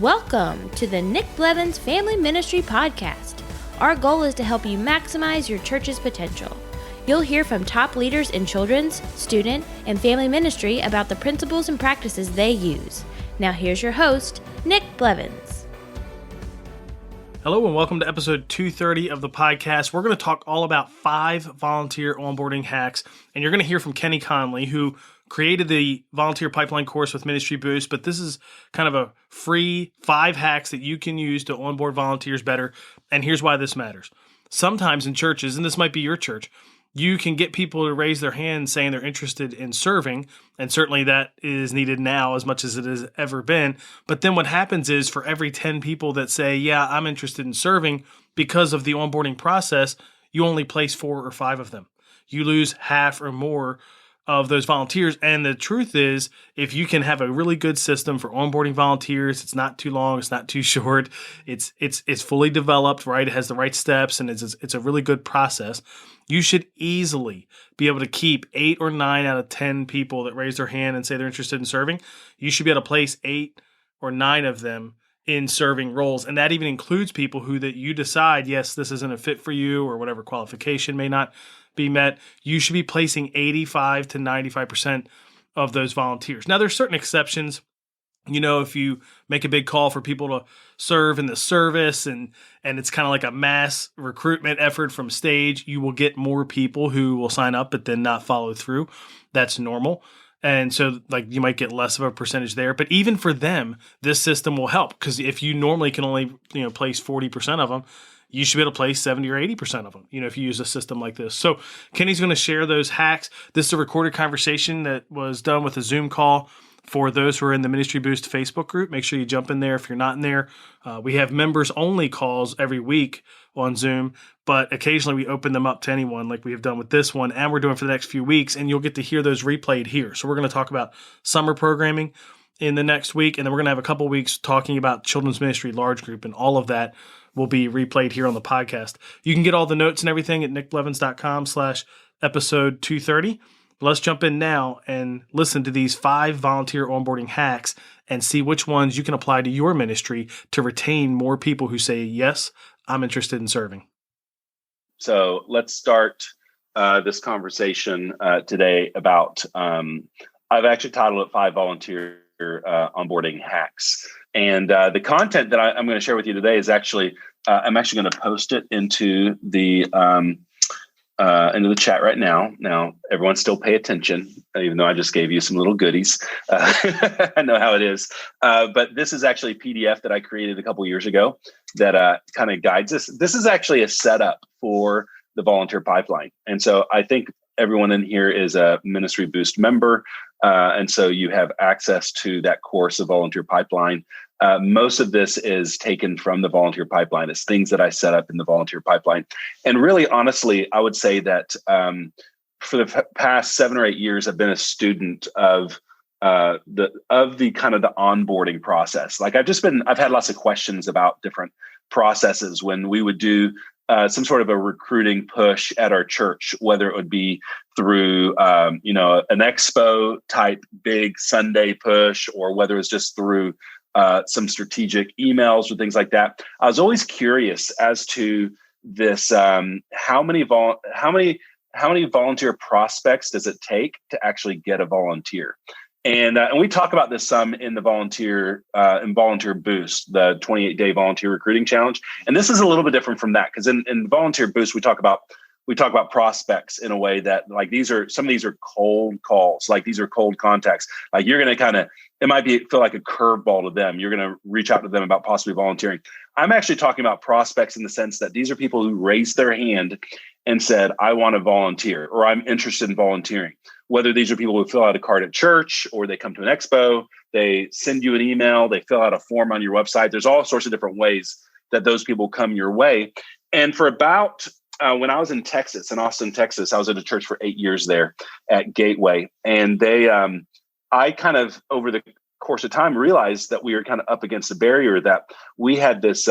Welcome to the Nick Blevins Family Ministry Podcast. Our goal is to help you maximize your church's potential. You'll hear from top leaders in children's, student, and family ministry about the principles and practices they use. Now here's your host, Nick Blevins. Hello and welcome to episode 230 of the podcast. We're going to talk all about 5 volunteer onboarding hacks, and you're going to hear from Conley, who created the volunteer pipeline course with Ministry Boost, but this is kind of a free 5 hacks that you can use to onboard volunteers better, and here's why this matters. Sometimes in churches, and this might be your church, you can get people to raise their hand saying they're interested in serving, and certainly that is needed now as much as it has ever been. But then what happens is for every 10 people that say, yeah, I'm interested in serving, because of the onboarding process, you only place 4 or 5 of them. You lose half or more of those volunteers. And the truth is, if you can have a really good system for onboarding volunteers, it's not too long, it's not too short, it's fully developed, right? It has the right steps, and it's a really good process. You should easily be able to keep 8 or 9 out of 10 people that raise their hand and say they're interested in serving. You should be able to place 8 or 9 of them in serving roles. And that even includes people who that you decide, yes, this isn't a fit for you, or whatever qualification may not be met. You should be placing 85 to 95% of those volunteers. Now, there's certain exceptions. You know, if you make a big call for people to serve in the service and it's kind of like a mass recruitment effort from stage, you will get more people who will sign up but then not follow through. That's normal. And so like you might get less of a percentage there. But even for them, this system will help, because if you normally can only place 40% of them, you should be able to place 70 or 80% of them, if you use a system like this. So Kenny's going to share those hacks. This is a recorded conversation that was done with a Zoom call for those who are in the Ministry Boost Facebook group. Make sure you jump in there if you're not in there. We have members-only calls every week on Zoom, but occasionally we open them up to anyone like we have done with this one, and we're doing for the next few weeks, and you'll get to hear those replayed here. So we're going to talk about summer programming in the next week, and then we're going to have a couple weeks talking about children's ministry large group, and all of that will be replayed here on the podcast. You can get all the notes and everything at nickblevins.com/episode 230. Let's jump in now and listen to these 5 volunteer onboarding hacks and see which ones you can apply to your ministry to retain more people who say, yes, I'm interested in serving. So let's start this conversation today about, I've actually titled it 5 volunteer onboarding hacks. And the content that I'm going to share with you today is actually, I'm actually going to post it into the chat right now. Now, everyone still pay attention, even though I just gave you some little goodies. I know how it is. But this is actually a PDF that I created a couple years ago that kind of guides us. This is actually a setup for the volunteer pipeline. And so I think everyone in here is a Ministry Boost member. And so you have access to that course of volunteer pipeline. Most of this is taken from the volunteer pipeline. It's things that I set up in the volunteer pipeline. And really, honestly, I would say that for the past 7 or 8 years, I've been a student of the kind of the onboarding process. Like I've had lots of questions about different processes when we would do some sort of a recruiting push at our church, whether it would be through, an expo type big Sunday push, or whether it's just through some strategic emails or things like that. I was always curious as to this: how many volunteer prospects does it take to actually get a volunteer? And we talk about this some in the Volunteer Boost, the 28-day volunteer recruiting challenge. And this is a little bit different from that, because in Volunteer Boost we talk about prospects in a way that like some of these are cold calls, like these are cold contacts. Like you're going to it might feel like a curveball to them. You're going to reach out to them about possibly volunteering. I'm actually talking about prospects in the sense that these are people who raised their hand and said, I want to volunteer, or I'm interested in volunteering. Whether these are people who fill out a card at church, or they come to an expo, they send you an email, they fill out a form on your website. There's all sorts of different ways that those people come your way. And for about, when I was in Austin, Texas, I was at a church for 8 years there at Gateway. And I kind of, over the course of time, realized that we were kind of up against a barrier, that we had this,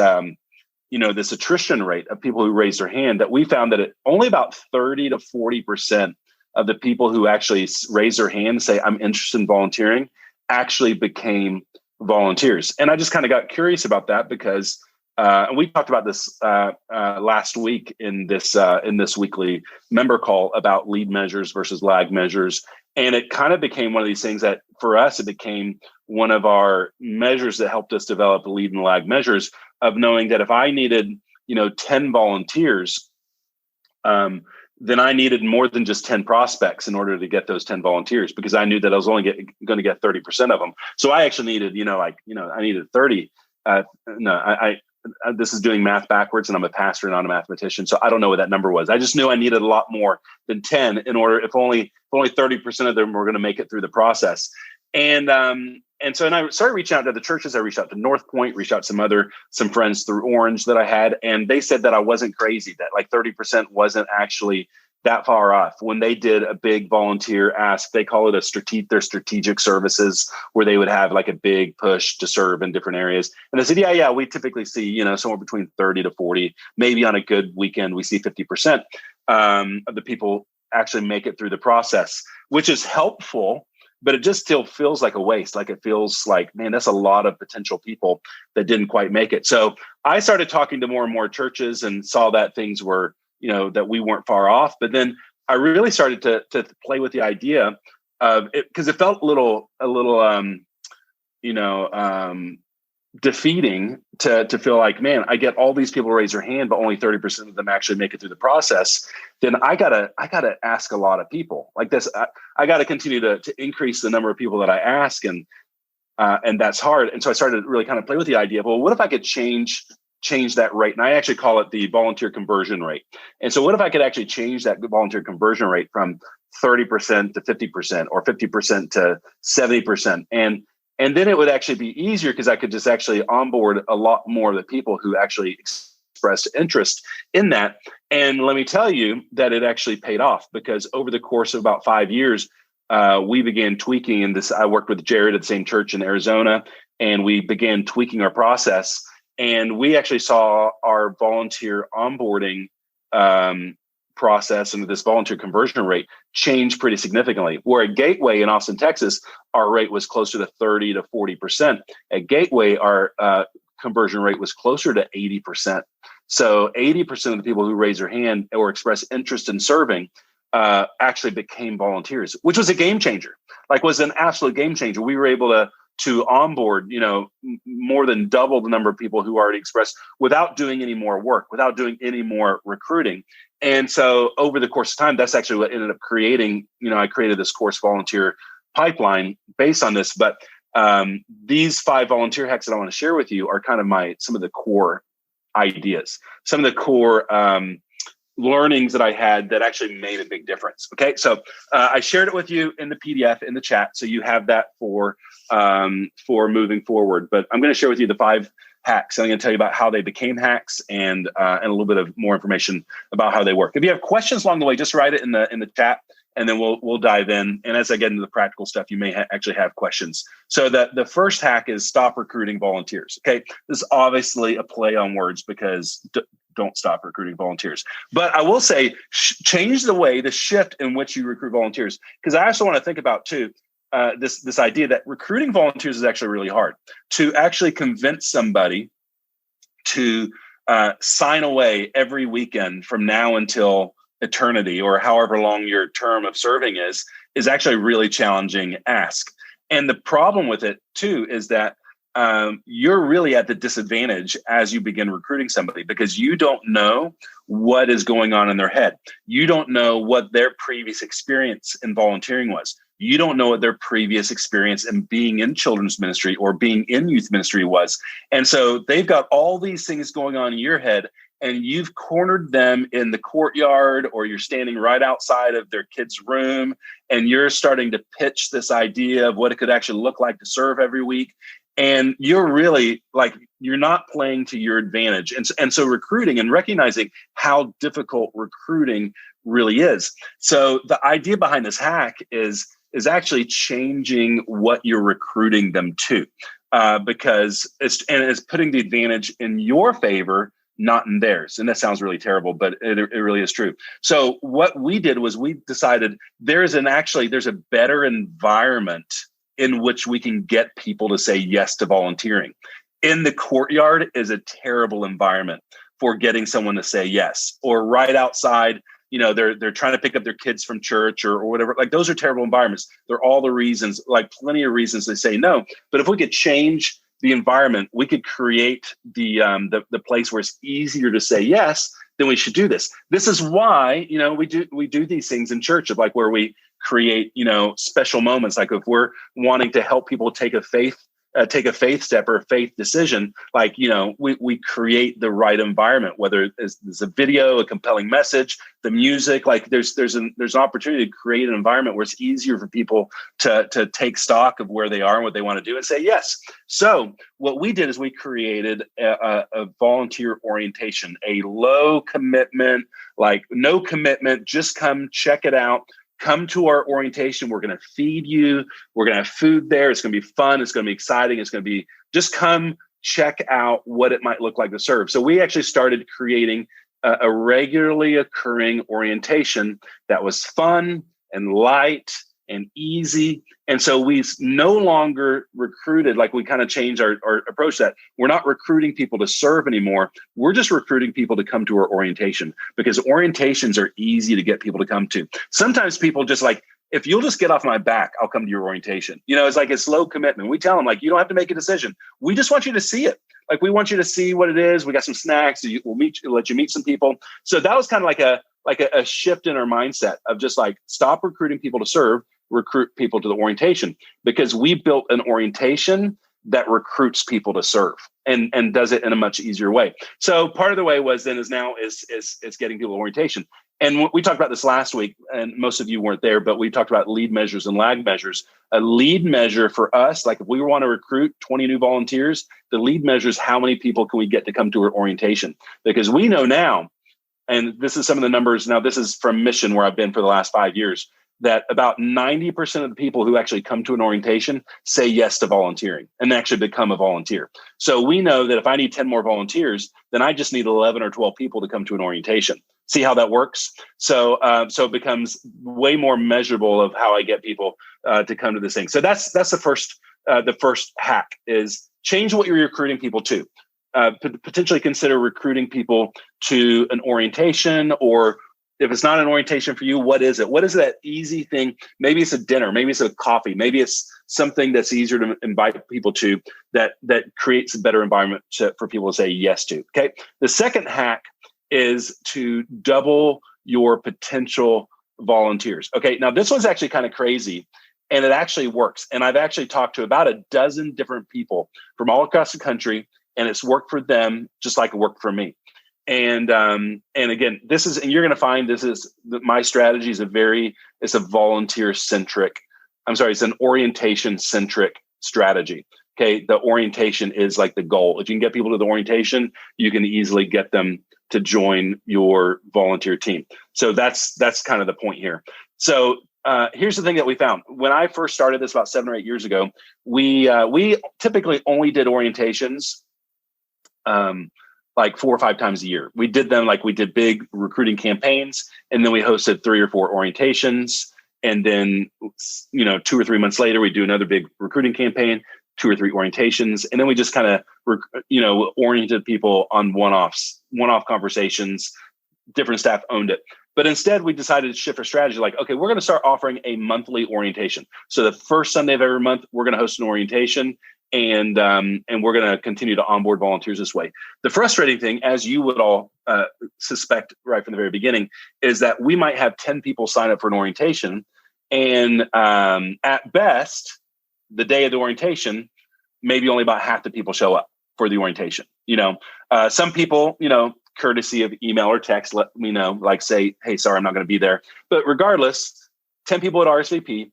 this attrition rate of people who raised their hand, that we found that only about 30 to 40% of the people who actually raise their hand and say, I'm interested in volunteering, actually became volunteers. And I just kind of got curious about that because, and we talked about this last week in this weekly member call about lead measures versus lag measures. And it kind of became one of these things that for us, it became one of our measures that helped us develop the lead and lag measures of knowing that if I needed, 10 volunteers, then I needed more than just 10 prospects in order to get those 10 volunteers, because I knew that I was only going to get 30% of them. So I actually needed, I needed 30. This is doing math backwards, and I'm a pastor and not a mathematician, so I don't know what that number was. I just knew I needed a lot more than 10 in order, if only 30% of them were going to make it through the process. And so I started reaching out to the churches. I reached out to North Point, reached out to some friends through Orange that I had, and they said that I wasn't crazy, that like 30% wasn't actually that far off. When they did a big volunteer ask, they call it their strategic services, where they would have like a big push to serve in different areas. And they said, yeah, we typically see, somewhere between 30 to 40, maybe on a good weekend, we see 50% of the people actually make it through the process, which is helpful, but it just still feels like a waste. Like it feels like, man, that's a lot of potential people that didn't quite make it. So I started talking to more and more churches and saw that things were, that we weren't far off. But then I really started to play with the idea of it, because it felt a little defeating to feel like, man, I get all these people to raise their hand, but only 30% of them actually make it through the process. Then I gotta ask a lot of people like this. I gotta continue to increase the number of people that I ask, and that's hard. And so I started to really kind of play with the idea of, well, what if I could change that rate? And I actually call it the volunteer conversion rate. And so what if I could actually change that volunteer conversion rate from 30% to 50% or 50% to 70%? And then it would actually be easier because I could just actually onboard a lot more of the people who actually expressed interest in that. And let me tell you that it actually paid off, because over the course of about 5 years, we began tweaking in this. I worked with Jared at the same church in Arizona, and we began tweaking our process. And we actually saw our volunteer onboarding process and this volunteer conversion rate change pretty significantly. Where at Gateway in Austin, Texas, our rate was closer to 30 to 40%. At Gateway, our conversion rate was closer to 80%. So 80% of the people who raised their hand or expressed interest in serving actually became volunteers, which was a game changer. Was an absolute game changer. We were able to onboard, more than double the number of people who already expressed without doing any more work, without doing any more recruiting. And so over the course of time, that's actually what ended up creating, I created this course volunteer pipeline based on this. But these 5 volunteer hacks that I want to share with you are kind of some of the core ideas, some of the core learnings that I had that actually made a big difference. Okay. So I shared it with you in the PDF in the chat. So you have that for moving forward, but I'm going to share with you the 5 hacks. I'm going to tell you about how they became hacks and a little bit of more information about how they work. If you have questions along the way, just write it in the chat, and then we'll dive in. And as I get into the practical stuff, you may actually have questions. So the first hack is stop recruiting volunteers. Okay. This is obviously a play on words, because don't stop recruiting volunteers. But I will say, change the shift in which you recruit volunteers. Because I also want to think about too, this idea that recruiting volunteers is actually really hard. To actually convince somebody to sign away every weekend from now until eternity, or however long your term of serving is actually a really challenging ask. And the problem with it too is that you're really at the disadvantage as you begin recruiting somebody, because you don't know what is going on in their head. You don't know what their previous experience in volunteering was. You don't know what their previous experience in being in children's ministry or being in youth ministry was. And so they've got all these things going on in your head, and you've cornered them in the courtyard, or you're standing right outside of their kid's room, and you're starting to pitch this idea of what it could actually look like to serve every week. And you're really you're not playing to your advantage. And so recruiting and recognizing how difficult recruiting really is. So the idea behind this hack is actually changing what you're recruiting them to, because it's putting the advantage in your favor, not in theirs. And that sounds really terrible, but it really is true. So what we did was we decided there's a better environment in which we can get people to say yes to volunteering. In the courtyard is a terrible environment for getting someone to say yes, or right outside, they're trying to pick up their kids from church or whatever. Like, those are terrible environments. They're all the reasons, like plenty of reasons to say no. But if we could change the environment, we could create the place where it's easier to say yes, then we should do this. This is why, we do these things in church, of like where we create, special moments. Like if we're wanting to help people take a faith step or a faith decision, like, we create the right environment, whether it's a video, a compelling message, the music, like there's an opportunity to create an environment where it's easier for people to take stock of where they are and what they want to do and say yes. So what we did is we created a volunteer orientation, a low commitment, like no commitment, just come check it out. Come to our orientation. We're going to feed you. We're going to have food there. It's going to be fun. It's going to be exciting. It's going to be, just come check out what it might look like to serve. So we actually started creating a regularly occurring orientation that was fun and light and easy. And so we no longer recruited, like we kind of changed our approach, that we're not recruiting people to serve anymore. We're just recruiting people to come to our orientation, because orientations are easy to get people to come to. Sometimes people just like, if you'll just get off my back, I'll come to your orientation. It's like, it's low commitment. We tell them, like, you don't have to make a decision. We just want you to see it. Like, we want you to see what it is. We got some snacks. We'll let you meet some people. So that was kind of like a shift in our mindset of just like, stop recruiting people to serve, recruit people to the orientation, because we built an orientation that recruits people to serve and does it in a much easier way. So part of the way is getting people to orientation. And we talked about this last week, and most of you weren't there, but we talked about lead measures and lag measures. A lead measure for us, like if we want to recruit 20 new volunteers, the lead measure is how many people can we get to come to our orientation? Because we know now, and this is some of the numbers, now this is from Mission, where I've been for the last 5 years, that about 90% of the people who actually come to an orientation say yes to volunteering and actually become a volunteer. So we know that if I need 10 more volunteers, then I just need 11 or 12 people to come to an orientation. See how that works? So it becomes way more measurable of how I get people to come to this thing. So that's the first hack, is change what you're recruiting people to. Potentially consider recruiting people to an orientation, or if it's not an orientation for you, what is it? What is that easy thing? Maybe it's a dinner, maybe it's a coffee, maybe it's something that's easier to invite people to that creates a better environment for people to say yes to. Okay. The second hack is to double your potential volunteers. Okay. Now this one's actually kind of crazy, and it actually works. And I've actually talked to about a dozen different people from all across the country, and it's worked for them just like it worked for me. And again, you're going to find my strategy is it's a volunteer centric. It's an orientation centric strategy. Okay. The orientation is like the goal. If you can get people to the orientation, you can easily get them to join your volunteer team. So that's kind of the point here. So here's the thing that we found. When I first started this about 7 or 8 years ago, we typically only did orientations, like 4 or 5 times a year. We did them like we did big recruiting campaigns, and then we hosted 3 or 4 orientations. And then, 2 or 3 months later, we do another big recruiting campaign, 2 or 3 orientations. And then we just kind of, oriented people on one-off conversations. Different staff owned it. But instead, we decided to shift our strategy. Like, okay, we're going to start offering a monthly orientation. So the first Sunday of every month, we're going to host an orientation. And we're going to continue to onboard volunteers this way. The frustrating thing, as you would all suspect right from the very beginning, is that we might have 10 people sign up for an orientation, and at best, the day of the orientation, maybe only about half the people show up for the orientation. Some people, courtesy of email or text, let me know, like say, hey, sorry, I'm not going to be there. But regardless, 10 people at RSVP,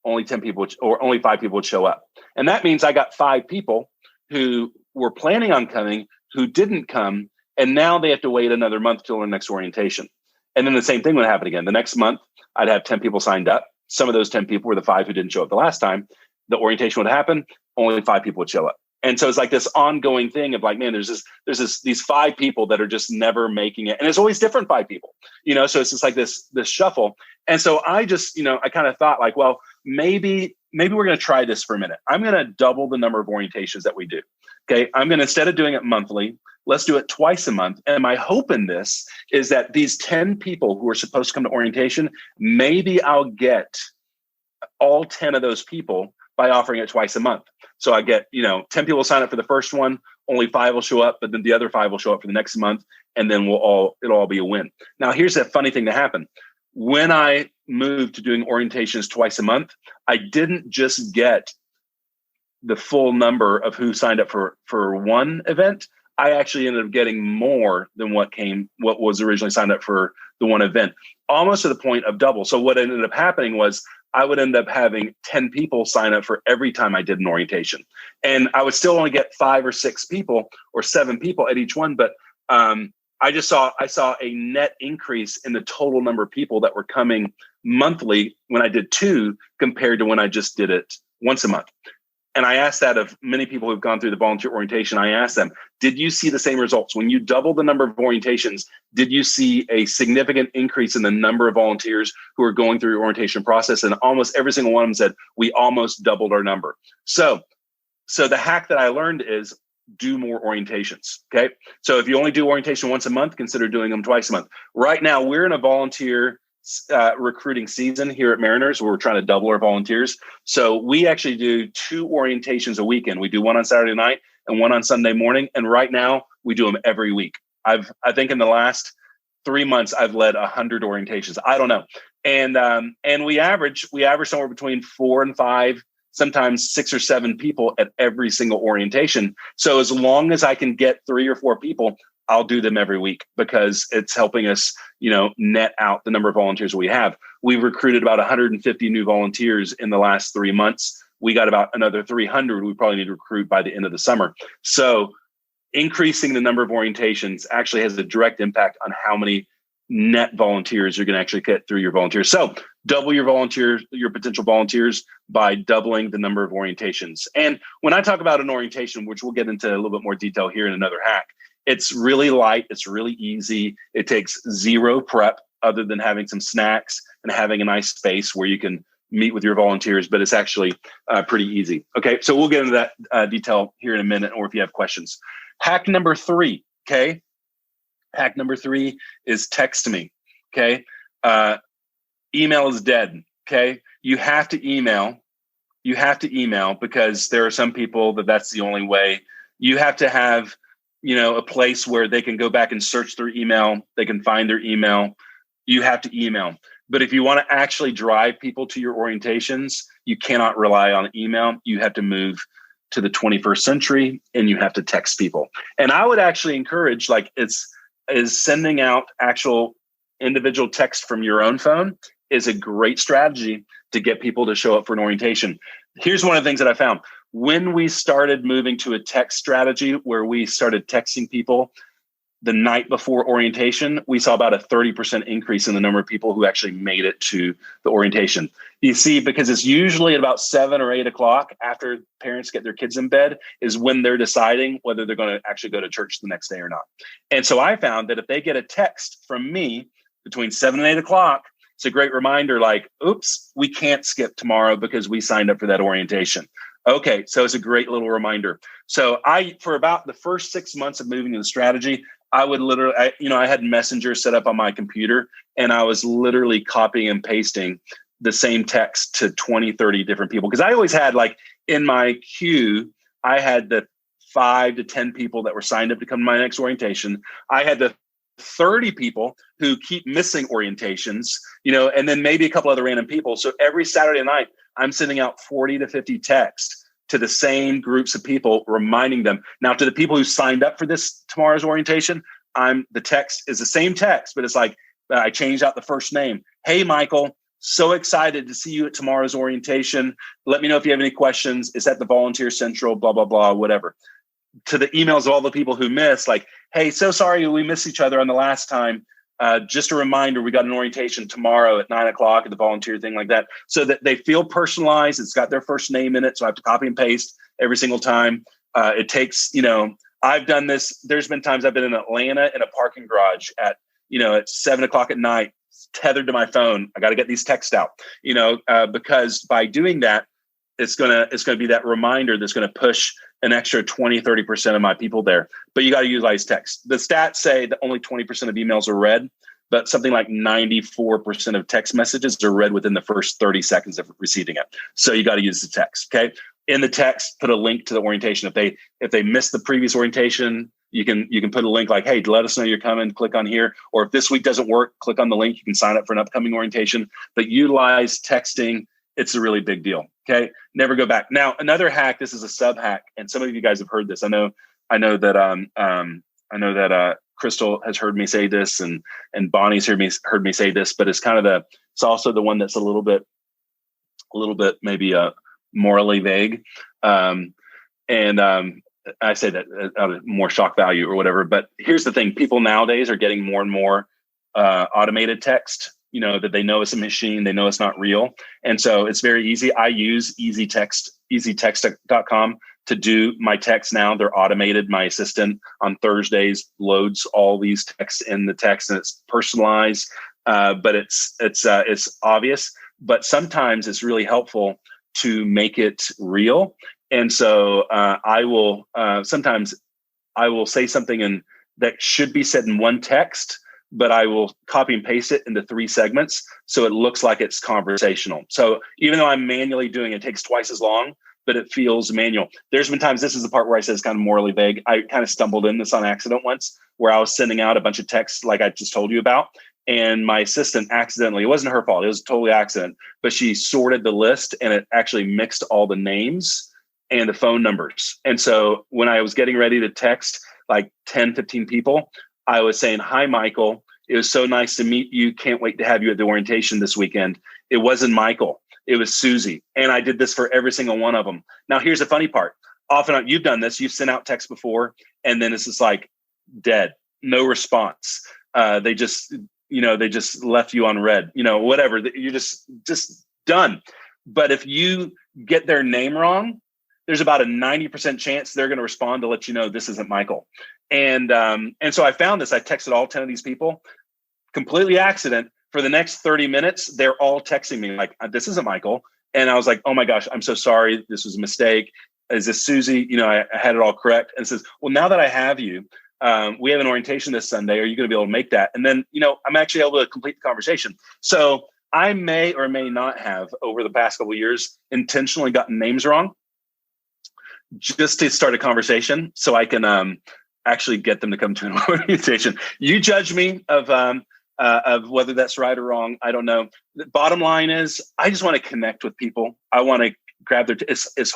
only 10 people or only 5 people would show up. And that means I got 5 people who were planning on coming who didn't come. And now they have to wait another month till their next orientation. And then the same thing would happen again. The next month, I'd have 10 people signed up. Some of those 10 people were the 5 who didn't show up the last time. The orientation would happen. Only 5 people would show up. And so it's like this ongoing thing of like, man, there's these 5 people that are just never making it. And it's always different 5 people, so it's just like this shuffle. And so I just, I kind of thought like, well, maybe maybe we're going to try this for a minute. I'm going to double the number of orientations that we do. Okay. I'm going to, instead of doing it monthly, let's do it twice a month. And my hope in this is that these 10 people who are supposed to come to orientation, maybe I'll get all 10 of those people by offering it twice a month. So I get, 10 people sign up for the first one, only 5 will show up, but then the other 5 will show up for the next month, and then it'll all be a win. Now, here's a funny thing to happen. When I moved to doing orientations twice a month, I didn't just get the full number of who signed up for one event. I actually ended up getting more than what was originally signed up for the one event, almost to the point of double. So what ended up happening was I would end up having 10 people sign up for every time I did an orientation. And I would still only get 5 or 6 people or 7 people at each one. But I saw a net increase in the total number of people that were coming monthly when I did 2 compared to when I just did it once a month. And I asked that of many people who've gone through the volunteer orientation. I asked them, did you see the same results? When you double the number of orientations, did you see a significant increase in the number of volunteers who are going through your orientation process? And almost every single one of them said, we almost doubled our number. So the hack that I learned is do more orientations, okay? So if you only do orientation once a month, consider doing them twice a month. Right now, we're in a volunteer recruiting season here at Mariners, where we're trying to double our volunteers. So we actually do 2 orientations a weekend. We do one on Saturday night and one on Sunday morning. And right now we do them every week. I think in the last 3 months, I've led 100 orientations. I don't know. And we average somewhere between 4 and 5, sometimes 6 or 7 people at every single orientation. So as long as I can get 3 or 4 people, I'll do them every week, because it's helping us, net out the number of volunteers we have. We've recruited about 150 new volunteers in the last 3 months. We got about another 300 we probably need to recruit by the end of the summer. So increasing the number of orientations actually has a direct impact on how many net volunteers you're going to actually get through your volunteers. So double your potential volunteers by doubling the number of orientations. And when I talk about an orientation, which we'll get into a little bit more detail here in another hack, it's really light. It's really easy. It takes 0 prep other than having some snacks and having a nice space where you can meet with your volunteers, but it's actually pretty easy. Okay, so we'll get into that detail here in a minute, or if you have questions. Hack number 3, okay? Hack number 3 is text me, okay? Email is dead, okay? You have to email. You have to email, because there are some people that's the only way. You have to have a place where they can go back and search their email. They can find their email. You have to email. But if you want to actually drive people to your orientations, you cannot rely on email. You have to move to the 21st century, and you have to text people. And I would actually encourage, is sending out actual individual text from your own phone is a great strategy to get people to show up for an orientation. Here's one of the things that I found. When we started moving to a text strategy where we started texting people the night before orientation, we saw about a 30% increase in the number of people who actually made it to the orientation. You see, because it's usually at about 7 or 8 o'clock after parents get their kids in bed is when they're deciding whether they're going to actually go to church the next day or not. And so I found that if they get a text from me between 7 and 8 o'clock, it's a great reminder, oops, we can't skip tomorrow because we signed up for that orientation. Okay, so it's a great little reminder. So for about the first 6 months of moving to the strategy, I would literally, I had Messenger set up on my computer, and I was literally copying and pasting the same text to 20, 30 different people. Because I always had, in my queue, I had the 5 to 10 people that were signed up to come to my next orientation. I had the 30 people who keep missing orientations, and then maybe a couple other random people. So every Saturday night, I'm sending out 40 to 50 texts to the same groups of people, reminding them. Now, to the people who signed up for tomorrow's orientation, the text is the same text, but it's I changed out the first name. Hey, Michael, so excited to see you at tomorrow's orientation. Let me know if you have any questions. It's at the Volunteer Central, blah, blah, blah, whatever. To the emails of all the people who missed, hey, so sorry we missed each other on the last time. Just a reminder, we got an orientation tomorrow at 9 o'clock at the volunteer thing, like that, so that they feel personalized. It's got their first name in it. So I have to copy and paste every single time. It takes, I've done this. There's been times I've been in Atlanta in a parking garage at 7 o'clock at night, tethered to my phone. I got to get these texts out, because by doing that, it's gonna be that reminder that's gonna push an extra 20, 30% of my people there. But you got to utilize text. The stats say that only 20% of emails are read, but something like 94% of text messages are read within the first 30 seconds of receiving it. So you got to use the text. Okay. In the text, put a link to the orientation. If they missed the previous orientation, you can put a link like, hey, let us know you're coming, click on here. Or if this week doesn't work, click on the link. You can sign up for an upcoming orientation. But utilize texting. It's a really big deal. Okay. Never go back. Now, another hack, this is a sub hack, and some of you guys have heard this. I know that Crystal has heard me say this, and Bonnie's heard me say this, but it's also the one that's a little bit maybe morally vague. I say that out of more shock value or whatever. But here's the thing: people nowadays are getting more and more automated text. That they know it's a machine, they know it's not real. And so it's very easy. I use easytext.com to do my text now. They're automated. My assistant on Thursdays loads all these texts in the text, and it's personalized, but it's obvious. But sometimes it's really helpful to make it real. And so sometimes I will say something that should be said in one text, but I will copy and paste it into 3 segments so it looks like it's conversational. So even though I'm manually doing it, it takes twice as long, but it feels manual. There's been times, this is the part where I said it's kind of morally vague. I kind of stumbled in this on accident once, where I was sending out a bunch of texts like I just told you about, and my assistant accidentally, it wasn't her fault, it was totally accident, but she sorted the list and it actually mixed all the names and the phone numbers. And so when I was getting ready to text like 10, 15 people, I was saying, hi, Michael. It was so nice to meet you. Can't wait to have you at the orientation this weekend. It wasn't Michael. It was Susie. And I did this for every single one of them. Now, here's the funny part. Often you've done this. You've sent out text before, and then it's just like dead, no response. They just left you on red, whatever. You're just done. But if you get their name wrong, there's about a 90% chance they're going to respond to let you know this isn't Michael. And so I found this. I texted all 10 of these people, completely accident. For the next 30 minutes, they're all texting me like, this isn't Michael. And I was like, oh my gosh, I'm so sorry. This was a mistake. Is this Susie? I had it all correct. And it says, well, now that I have you, we have an orientation this Sunday. Are you going to be able to make that? And then, I'm actually able to complete the conversation. So I may or may not have, over the past couple of years, intentionally gotten names wrong, just to start a conversation so I can actually get them to come to an orientation. You judge me of whether that's right or wrong. I don't know. The bottom line is, I just want to connect with people. I want to grab their, it's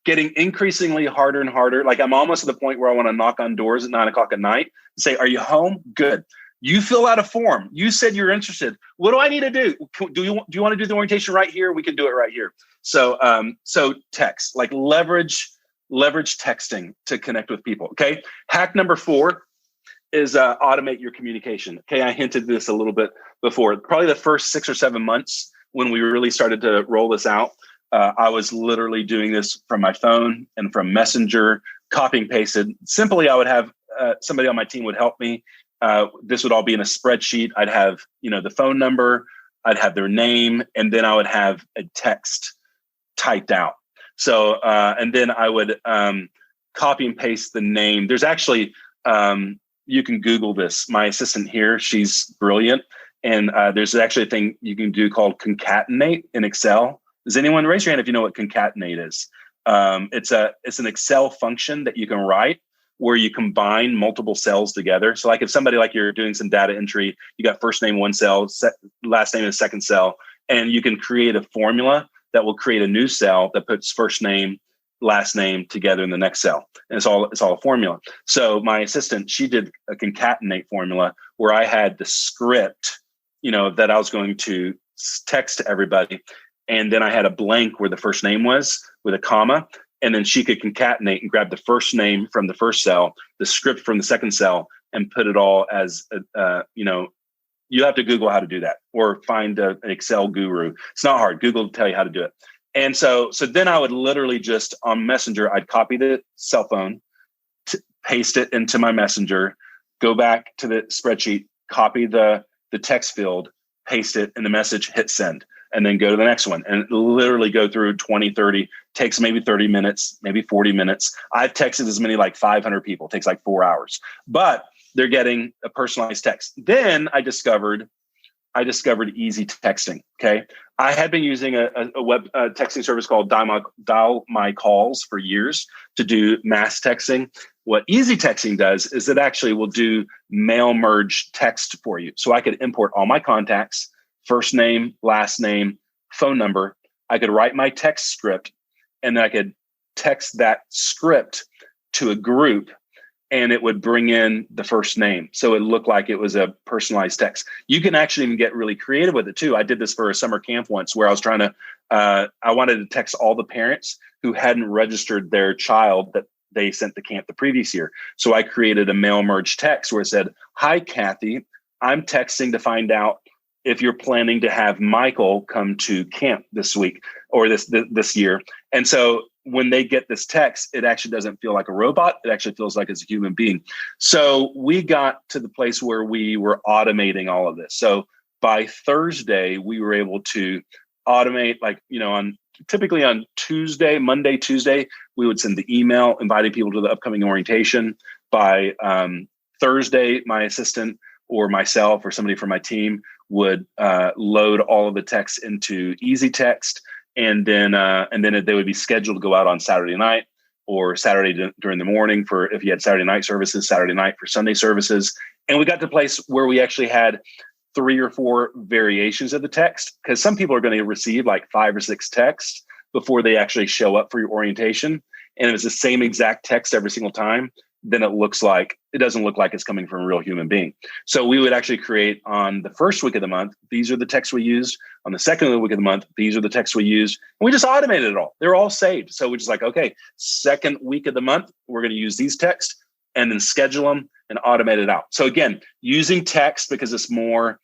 getting increasingly harder and harder. Like I'm almost at the point where I want to knock on doors at 9 o'clock at night and say, are you home? Good. You fill out a form. You said you're interested. What do I need to do? Do you want to do the orientation right here? We can do it right here. So text, like leverage texting to connect with people. Okay. Hack number 4 is automate your communication. Okay. I hinted this a little bit before. Probably the first 6 or 7 months when we really started to roll this out, I was literally doing this from my phone and from Messenger, copying, pasted. Simply, I would have somebody on my team would help me. This would all be in a spreadsheet. I'd have, the phone number, I'd have their name, and then I would have a text typed out. So, and then I would copy and paste the name. There's actually, you can Google this. My assistant here, she's brilliant. And there's actually a thing you can do called Concatenate in Excel. Does anyone raise your hand if you know what Concatenate is? It's an Excel function that you can write where you combine multiple cells together. So like if somebody, like you're doing some data entry, you got first name, one cell, last name in the second cell, and you can create a formula that will create a new cell that puts first name, last name together in the next cell. And it's all a formula. So my assistant, she did a concatenate formula where I had the script, that I was going to text to everybody. And then I had a blank where the first name was with a comma. And then she could concatenate and grab the first name from the first cell, the script from the second cell, and put it all as, you have to Google how to do that or find an Excel guru. It's not hard. Google will tell you how to do it. And so then I would literally just on Messenger, I'd copy the cell phone, paste it into my Messenger, go back to the spreadsheet, copy the text field, paste it in the message, hit send. and then go to the next one, and literally go through 20, 30, takes maybe 30 minutes, maybe 40 minutes. I've texted as many like 500 people, it takes like 4 hours, but they're getting a personalized text. Then I discovered easy texting. Okay. I had been using a web texting service called Dial My Calls for years to do mass texting. What easy texting does is it actually will do mail merge text for you. So I could import all my contacts, first name, last name, phone number. I could write my text script, and then I could text that script to a group, and it would bring in the first name. So it looked like it was a personalized text. You can actually even get really creative with it too. I did this for a summer camp once where I was trying to, I wanted to text all the parents who hadn't registered their child that they sent to camp the previous year. So I created a mail merge text where it said, "Hi, Kathy, I'm texting to find out if you're planning to have Michael come to camp this week or this year." And so when they get this text, it actually doesn't feel like a robot. It actually feels like it's a human being. So we got to the place where we were automating all of this. So by Thursday, we were able to automate, like, typically on Monday, Tuesday, we would send the email inviting people to the upcoming orientation. By Thursday, my assistant or myself or somebody from my team would load all of the text into easy text. And then they would be scheduled to go out on Saturday night or Saturday during the morning for if you had Saturday night services, Saturday night for Sunday services. And we got to a place where we actually had 3 or 4 variations of the text, because some people are going to receive like 5 or 6 texts before they actually show up for your orientation. And if it's the same exact text every single time, then it doesn't look like it's coming from a real human being. So we would actually create on the first week of the month, these are the texts we used. On the second week of the month, these are the texts we used. And we just automated it all. They're all saved. So we're just like, okay, second week of the month, we're going to use these texts and then schedule them and automate it out. So again, using text because it's more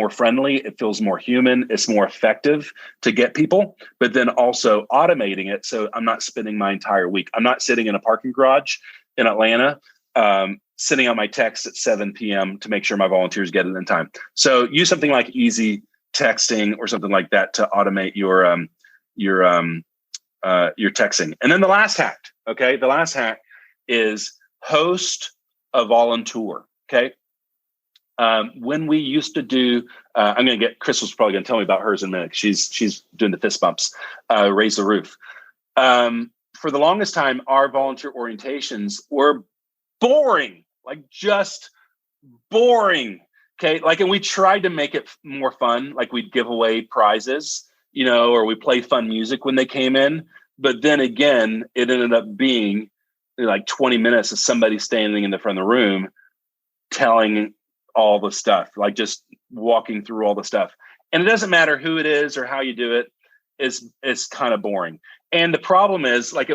friendly, it feels more human, it's more effective to get people, but then also automating it. So I'm not spending my entire week. I'm not sitting in a parking garage in Atlanta, sending out my texts at 7 p.m. to make sure my volunteers get it in time. So use something like easy texting or something like that to automate your texting. And then the last hack, okay? The last hack is host a volunteer, okay? When we used to do, I'm going to get, Crystal's probably going to tell me about hers in a minute. She's doing the fist bumps, raise the roof. For the longest time, our volunteer orientations were boring, like just boring. Okay. Like, and we tried to make it more fun. Like we'd give away prizes, or we play fun music when they came in. But then again, it ended up being like 20 minutes of somebody standing in the front of the room telling all the stuff, like just walking through all the stuff. And it doesn't matter who it is or how you do it. It's kind of boring. And the problem is, like,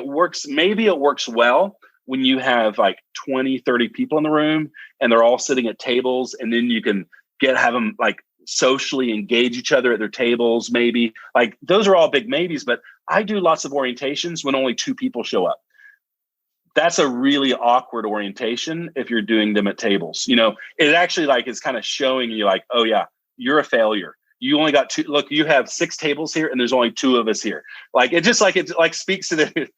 maybe it works well when you have like 20, 30 people in the room and they're all sitting at tables, and then you can have them like socially engage each other at their tables. Maybe like those are all big maybes, but I do lots of orientations when only 2 people show up. That's a really awkward orientation if you're doing them at tables. It actually like is kind of showing you like, oh yeah, you're a failure. You only got 2. Look, you have 6 tables here and there's only 2 of us here. Like it speaks to the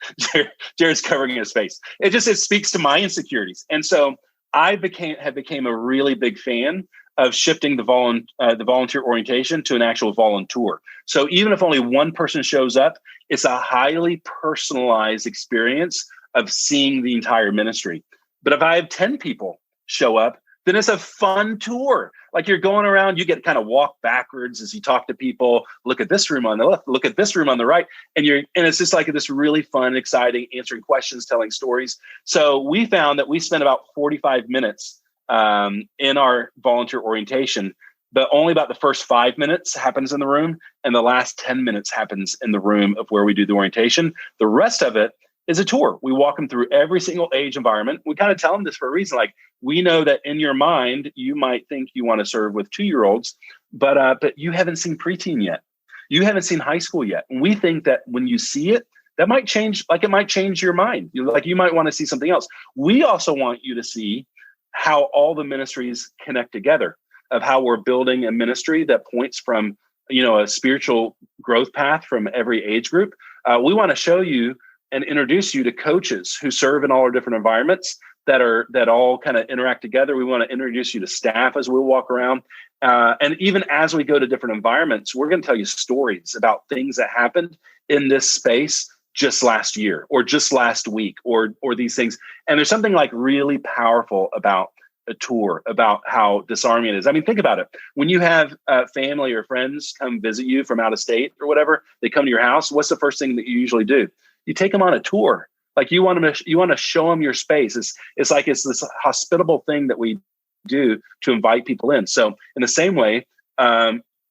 Jared's covering his face. It speaks to my insecurities. And so I became a really big fan of shifting the volunteer orientation to an actual volunteer. So even if only one person shows up, it's a highly personalized experience of seeing the entire ministry. But if I have 10 people show up, then it's a fun tour. Like you're going around, you get to kind of walk backwards as you talk to people, look at this room on the left, look at this room on the right. And it's just like this really fun, exciting, answering questions, telling stories. So we found that we spent about 45 minutes in our volunteer orientation, but only about the first 5 minutes happens in the room. And the last 10 minutes happens in the room of where we do the orientation. The rest of it is a tour. We walk them through every single age environment. We kind of tell them this for a reason. Like, we know that in your mind, you might think you want to serve with 2-year-olds, but you haven't seen preteen yet. You haven't seen high school yet. And we think that when you see it, that might change, like it might change your mind. Like you might want to see something else. We also want you to see how all the ministries connect together, of how we're building a ministry that points from a spiritual growth path from every age group. We want to show you and introduce you to coaches who serve in all our different environments that all kind of interact together. We want to introduce you to staff as we walk around. And even as we go to different environments, we're going to tell you stories about things that happened in this space just last year or just last week or these things. And there's something like really powerful about a tour, about how disarming it is. I mean, think about it. When you have family or friends come visit you from out of state or whatever, they come to your house, what's the first thing that you usually do? You take them on a tour. Like you want to show them your space. It's like it's this hospitable thing that we do to invite people in. So in the same way,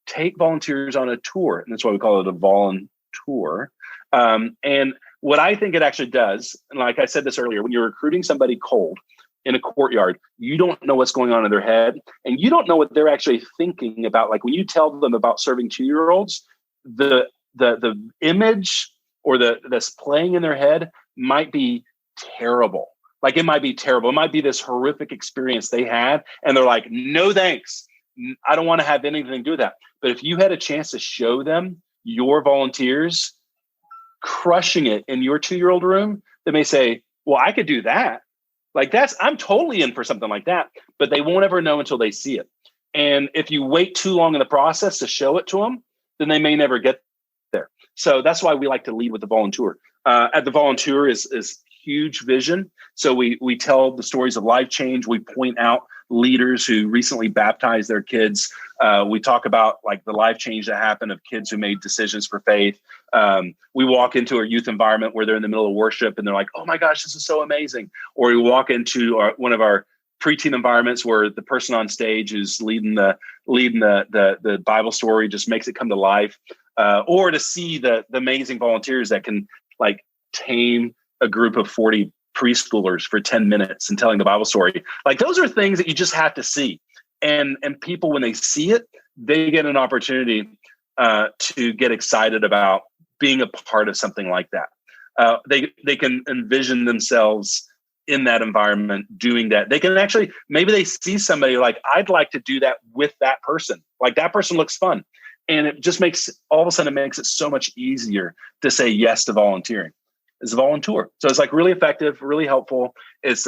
take volunteers on a tour, and that's why we call it a voluntour. And what I think it actually does, and like I said this earlier, when you're recruiting somebody cold in a courtyard, you don't know what's going on in their head, and you don't know what they're actually thinking about. Like when you tell them about serving 2-year-olds, the image or that's playing in their head might be terrible. Like it might be terrible. It might be this horrific experience they had. And they're like, no, thanks. I don't want to have anything to do with that. But if you had a chance to show them your volunteers crushing it in your 2-year-old room, they may say, well, I could do that. Like I'm totally in for something like that, but they won't ever know until they see it. And if you wait too long in the process to show it to them, then they may never get there. So that's why we like to lead with the volunteer. At the volunteer is huge vision. So we tell the stories of life change. We point out leaders who recently baptized their kids. We talk about like the life change that happened of kids who made decisions for faith. We walk into a youth environment where they're in the middle of worship and they're like, oh my gosh, this is so amazing. Or we walk into one of our preteen environments where the person on stage who's leading the Bible story just makes it come to life. Or to see the amazing volunteers that can like tame a group of 40 preschoolers for 10 minutes and telling the Bible story. Like those are things that you just have to see. And people, when they see it, they get an opportunity to get excited about being a part of something like that. They can envision themselves in that environment doing that. They can actually, maybe they see somebody like, I'd like to do that with that person. Like that person looks fun. And it just all of a sudden, it makes it so much easier to say yes to volunteering. It's a volunteer. So it's like really effective, really helpful. It's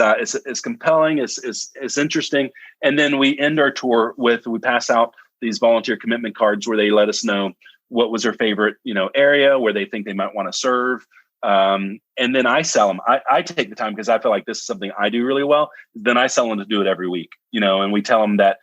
compelling. It's interesting. And then we end our tour we pass out these volunteer commitment cards where they let us know what was their favorite, area where they think they might want to serve. And then I sell them. I take the time because I feel like this is something I do really well. Then I sell them to do it every week, and we tell them that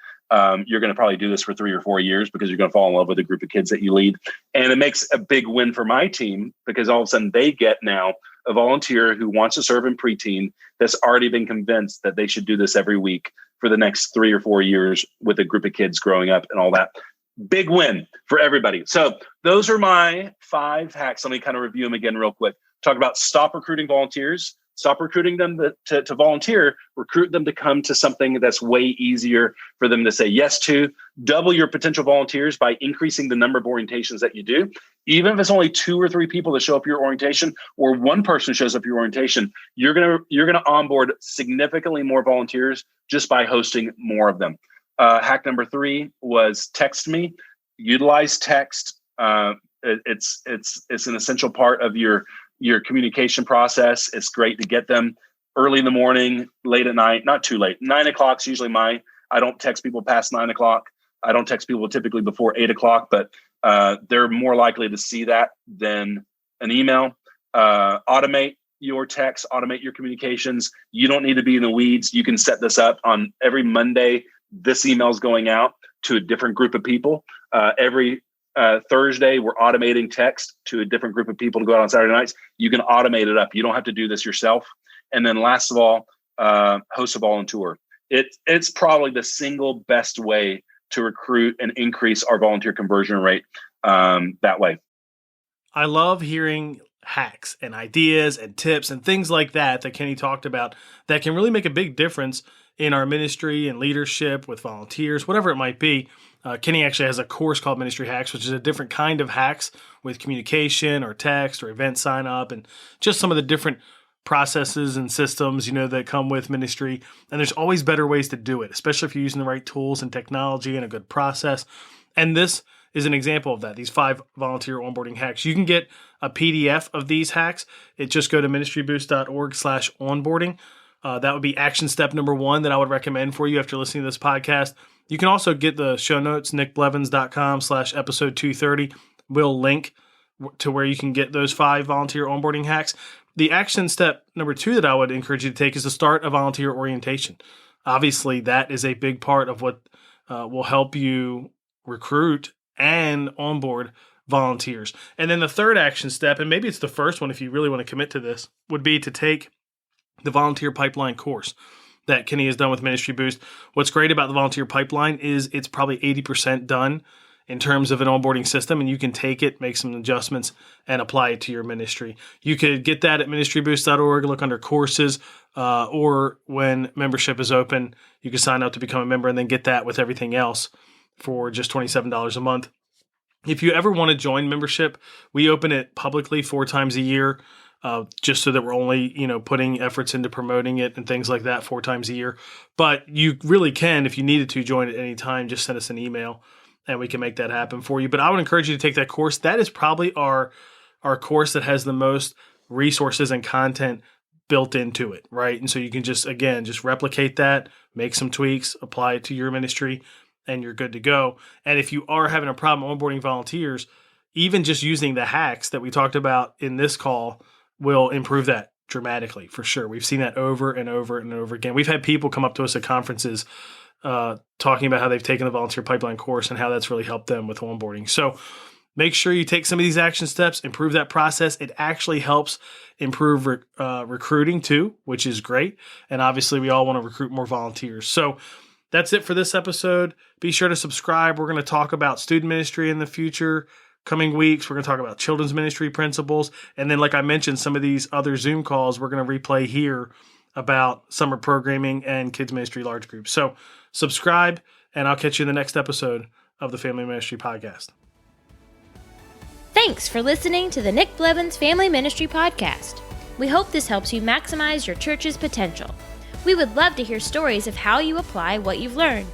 you're going to probably do this for 3 or 4 years because you're going to fall in love with a group of kids that you lead. And it makes a big win for my team because all of a sudden they get now a volunteer who wants to serve in preteen that's already been convinced that they should do this every week for the next 3 or 4 years with a group of kids growing up and all that. Big win for everybody. So those are my 5 hacks. Let me kind of review them again real quick. Talk about stop recruiting volunteers. Stop recruiting them to volunteer, recruit them to come to something that's way easier for them to say yes to. Double your potential volunteers by increasing the number of orientations that you do. Even if it's only 2 or 3 people that show up your orientation or one person shows up your orientation, you're gonna onboard significantly more volunteers just by hosting more of them. Hack number 3 was text me. Utilize text. It's an essential part of your communication process. It's great to get them early in the morning, late at night, not too late. 9 o'clock is usually I don't text people past 9 o'clock. I don't text people typically before 8 o'clock, but they're more likely to see that than an email. Automate your text, automate your communications. You don't need to be in the weeds. You can set this up on every Monday. This email is going out to a different group of people. Every Thursday, we're automating text to a different group of people to go out on Saturday nights. You can automate it up. You don't have to do this yourself. And then last of all, host a volunteer. It's probably the single best way to recruit and increase our volunteer conversion rate that way. I love hearing hacks and ideas and tips and things like that Kenny talked about that can really make a big difference in our ministry and leadership with volunteers, whatever it might be. Kenny actually has a course called Ministry Hacks, which is a different kind of hacks with communication or text or event sign up and just some of the different processes and systems, that come with ministry. And there's always better ways to do it, especially if you're using the right tools and technology and a good process. And this is an example of that. These 5 volunteer onboarding hacks. You can get a PDF of these hacks. Just go to ministryboost.org/onboarding. That would be action step number 1 that I would recommend for you after listening to this podcast. You can also get the show notes, nickblevins.com/episode 230. We'll link to where you can get those 5 volunteer onboarding hacks. The action step number 2 that I would encourage you to take is to start a volunteer orientation. Obviously, that is a big part of what will help you recruit and onboard volunteers. And then the third action step, and maybe it's the first one if you really want to commit to this, would be to take the Volunteer Pipeline course that Kenny has done with Ministry Boost. What's great about the Volunteer Pipeline is it's probably 80% done in terms of an onboarding system, and you can take it, make some adjustments, and apply it to your ministry. You could get that at ministryboost.org, look under courses, or when membership is open, you can sign up to become a member and then get that with everything else for just $27 a month. If you ever want to join membership, we open it publicly 4 times a year, just so that we're only, putting efforts into promoting it and things like that 4 times a year. But you really can, if you needed to, join at any time. Just send us an email and we can make that happen for you. But I would encourage you to take that course. That is probably our course that has the most resources and content built into it, right? And so you can just replicate that, make some tweaks, apply it to your ministry, and you're good to go. And if you are having a problem onboarding volunteers, even just using the hacks that we talked about in this call will improve that dramatically, for sure. We've seen that over and over and over again. We've had people come up to us at conferences talking about how they've taken the Volunteer Pipeline course and how that's really helped them with onboarding. So make sure you take some of these action steps, improve that process. It actually helps improve recruiting too, which is great. And obviously we all want to recruit more volunteers. So that's it for this episode. Be sure to subscribe. We're going to talk about student ministry in the future. Coming weeks, we're going to talk about children's ministry principles. And then, like I mentioned, some of these other Zoom calls we're going to replay here about summer programming and kids ministry large groups. So subscribe, and I'll catch you in the next episode of the Family Ministry Podcast. Thanks for listening to the Nick Blevins Family Ministry Podcast. We hope this helps you maximize your church's potential. We would love to hear stories of how you apply what you've learned.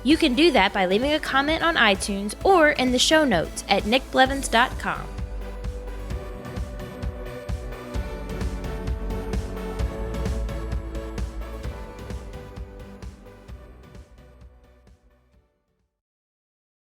You can do that by leaving a comment on iTunes or in the show notes at nickblevins.com.